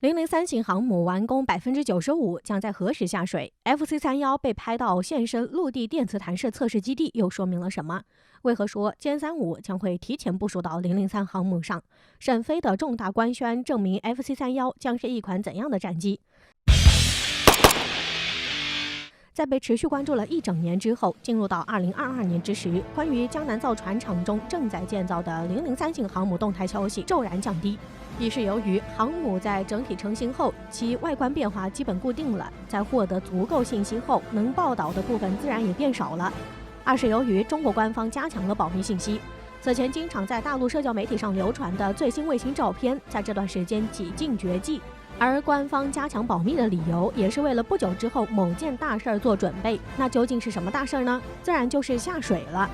003型航母完工95%，将在何时下水？FC31被拍到现身陆地电磁弹射测试基地，又说明了什么？为何说歼35将会提前部署到003航母上？沈飞的重大官宣证明 FC31将是一款怎样的战机？在被持续关注了一整年之后，进入到2022年之时，关于江南造船厂中正在建造的003型航母动态消息骤然降低。一是由于航母在整体成型后，其外观变化基本固定了，在获得足够信息后，能报道的部分自然也变少了。二是由于中国官方加强了保密信息，此前经常在大陆社交媒体上流传的最新卫星照片，在这段时间几近绝迹。而官方加强保密的理由，也是为了不久之后某件大事儿做准备。那究竟是什么大事儿呢？自然就是下水了。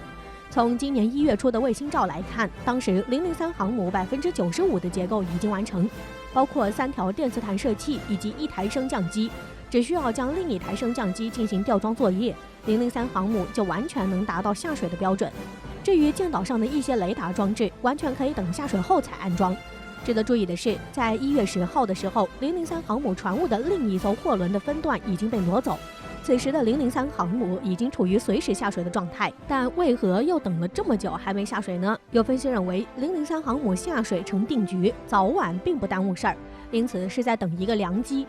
从今年1月初的卫星照来看，当时003航母95%的结构已经完成，包括3条电磁弹射器以及1台升降机，只需要将另一台升降机进行吊装作业，003航母就完全能达到下水的标准。至于舰岛上的一些雷达装置，完全可以等下水后才安装。值得注意的是，在1月10号的时候，003航母船坞的另一艘货轮的分段已经被挪走。此时的003航母已经处于随时下水的状态，但为何又等了这么久还没下水呢？有分析认为，003航母下水成定局，早晚并不耽误事儿，因此是在等一个良机。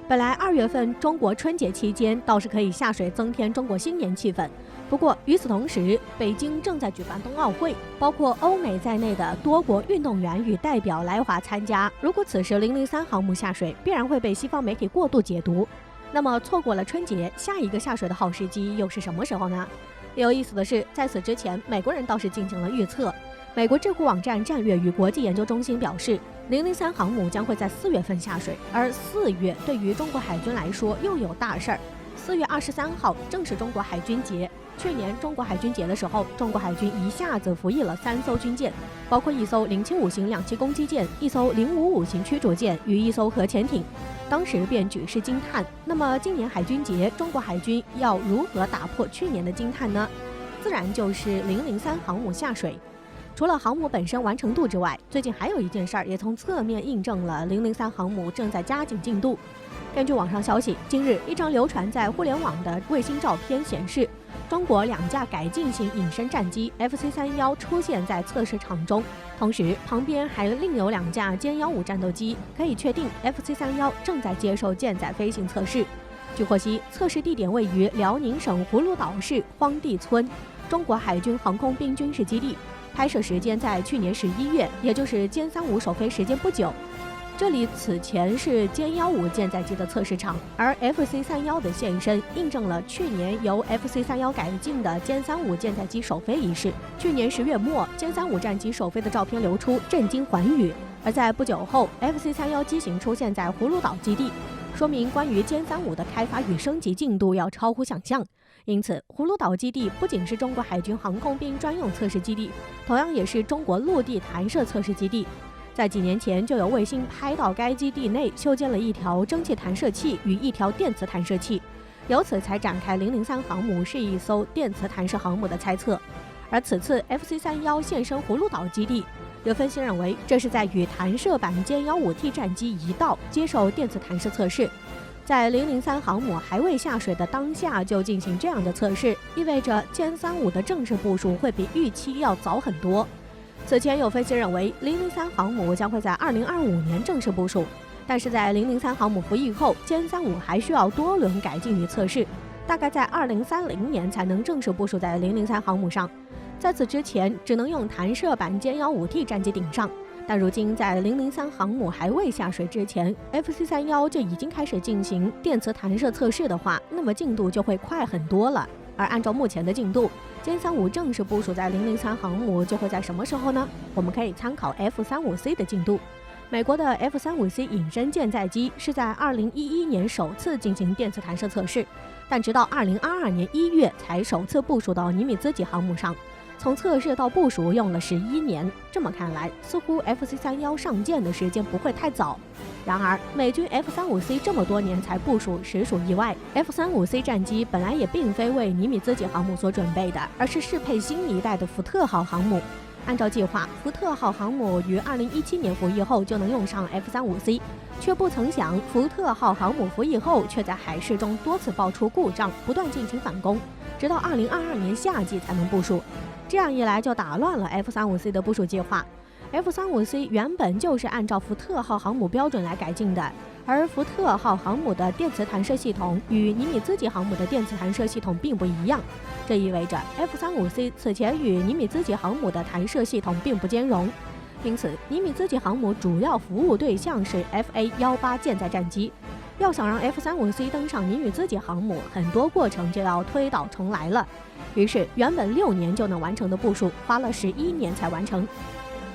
本来2月份中国春节期间倒是可以下水增添中国新年气氛，不过与此同时，北京正在举办冬奥会，包括欧美在内的多国运动员与代表来华参加。如果此时003航母下水，必然会被西方媒体过度解读。那么错过了春节，下一个下水的好时机又是什么时候呢？有意思的是，在此之前，美国人倒是进行了预测。美国智库网站战略与国际研究中心表示，003航母将会在4月份下水，而4月对于中国海军来说又有大事儿。4月23号正是中国海军节。去年中国海军节的时候，中国海军一下子服役了3艘军舰，包括1艘075型两栖攻击舰、1艘055型驱逐舰与1艘核潜艇。当时便举世惊叹。那么今年海军节，中国海军要如何打破去年的惊叹呢？自然就是003航母下水。除了航母本身完成度之外，最近还有一件事儿也从侧面印证了003航母正在加紧进度。根据网上消息，近日一张流传在互联网的卫星照片显示，中国2架改进型隐身战机 FC31出现在测试场中，同时旁边还另有2架歼15战斗机，可以确定 FC31正在接受舰载飞行测试。据获悉，测试地点位于辽宁省葫芦岛市荒地村，中国海军航空兵军事基地。拍摄时间在去年11月，也就是歼35首飞时间不久。这里此前是歼15舰载机的测试场，而 FC31的现身印证了去年由 FC31改进的歼35舰载机首飞一事。去年10月末，歼35战机首飞的照片流出，震惊寰宇。而在不久后 ，FC31机型出现在葫芦岛基地，说明关于歼35的开发与升级进度要超乎想象。因此，葫芦岛基地不仅是中国海军航空兵专用测试基地，同样也是中国陆地弹射测试基地。在几年前，就有卫星拍到该基地内修建了1条蒸汽弹射器与1条电磁弹射器，由此才展开003航母是一艘电磁弹射航母的猜测。而此次 FC31现身葫芦岛基地，有分析认为，这是在与弹射版歼15T战机一道接受电磁弹射测试。在003航母还未下水的当下就进行这样的测试，意味着歼35的正式部署会比预期要早很多。此前有分析认为，003航母将会在2025年正式部署，但是在003航母服役后，歼35还需要多轮改进与测试，大概在2030年才能正式部署在003航母上。在此之前，只能用弹射版歼15T战机顶上。但如今在003航母还未下水之前 ，FC31就已经开始进行电磁弹射测试的话，那么进度就会快很多了。而按照目前的进度，歼35正式部署在003航母就会在什么时候呢？我们可以参考 F35C 的进度。美国的 F35C 隐身舰载机是在2011年首次进行电磁弹射测试，但直到2022年1月才首次部署到尼米兹级航母上。从测试到部署用了11年，这么看来，似乎 FC31上舰的时间不会太早。然而，美军 F35C 这么多年才部署，实属意外。F35C 战机本来也并非为尼米兹级航母所准备的，而是适配新一代的福特号航母。按照计划，福特号航母于2017年服役后就能用上 F-35C， 却不曾想福特号航母服役后却在海试中多次爆出故障，不断进行反攻，直到2022年夏季才能部署。这样一来就打乱了 F-35C 的部署计划。F-35C 原本就是按照福特号航母标准来改进的，而福特号航母的电磁弹射系统与尼米兹级航母的电磁弹射系统并不一样，这意味着 F-35C 此前与尼米兹级航母的弹射系统并不兼容。因此，尼米兹级航母主要服务对象是 FA-18舰载战机。要想让 F-35C 登上尼米兹级航母，很多过程就要推倒重来了。于是，原本6年就能完成的部署，花了11年才完成。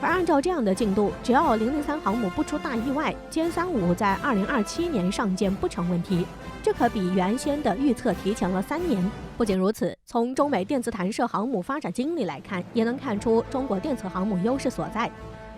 而按照这样的进度，只要003航母不出大意外，歼35在2027年上舰不成问题。这可比原先的预测提前了3年。不仅如此，从中美电磁弹射航母发展经历来看，也能看出中国电磁航母优势所在。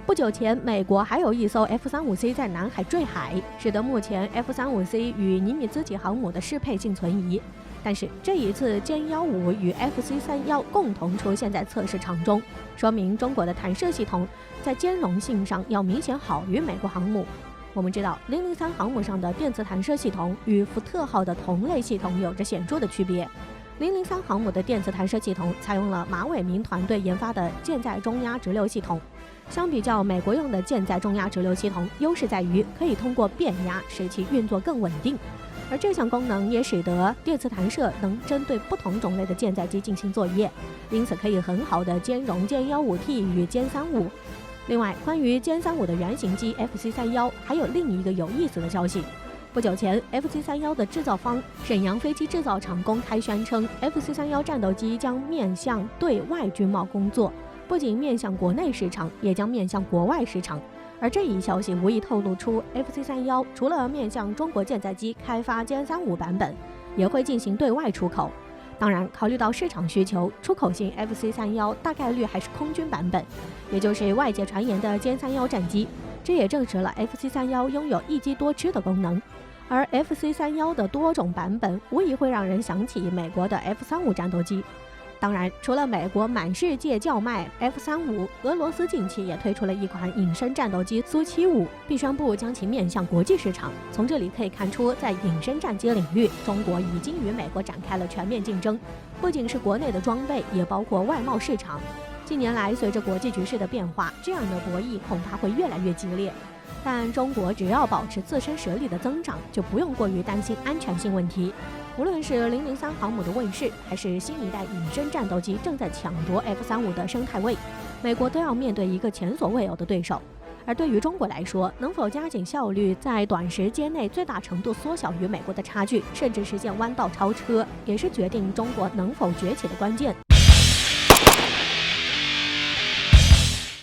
不久前，美国还有一艘 F-35C 在南海坠海，使得目前 F-35C 与尼米兹级航母的适配性存疑。但是这一次歼15与 FC-31共同出现在测试场中，说明中国的弹射系统在兼容性上要明显好于美国航母。我们知道003航母上的电磁弹射系统与福特号的同类系统有着显著的区别。003航母的电磁弹射系统采用了马伟明团队研发的舰载中压直流系统，相比较美国用的舰载中压直流系统，优势在于可以通过变压使其运作更稳定。而这项功能也使得电磁弹射能针对不同种类的舰载机进行作业，因此可以很好的兼容歼 15T 与歼35。另外，关于歼35的原型机 FC-31还有另一个有意思的消息。不久前 FC-31的制造方沈阳飞机制造厂公开宣称 FC-31战斗机将面向对外军贸工作，不仅面向国内市场，也将面向国外市场。而这一消息无疑透露出 FC-31除了面向中国舰载机开发歼35版本，也会进行对外出口。当然，考虑到市场需求，出口型 FC-31大概率还是空军版本，也就是外界传言的歼31战机。这也证实了 FC-31拥有一机多吃的功能。而 FC-31的多种版本无疑会让人想起美国的 F-35战斗机。当然，除了美国满世界叫卖 F-35， 俄罗斯近期也推出了一款隐身战斗机苏75，并宣布将其面向国际市场。从这里可以看出，在隐身战机领域，中国已经与美国展开了全面竞争，不仅是国内的装备，也包括外贸市场。近年来，随着国际局势的变化，这样的博弈恐怕会越来越激烈。但中国只要保持自身实力的增长，就不用过于担心安全性问题。无论是003航母的问世，还是新一代隐身战斗机正在抢夺 F-35的生态位，美国都要面对一个前所未有的对手。而对于中国来说，能否加紧效率，在短时间内最大程度缩小与美国的差距，甚至实现弯道超车，也是决定中国能否崛起的关键。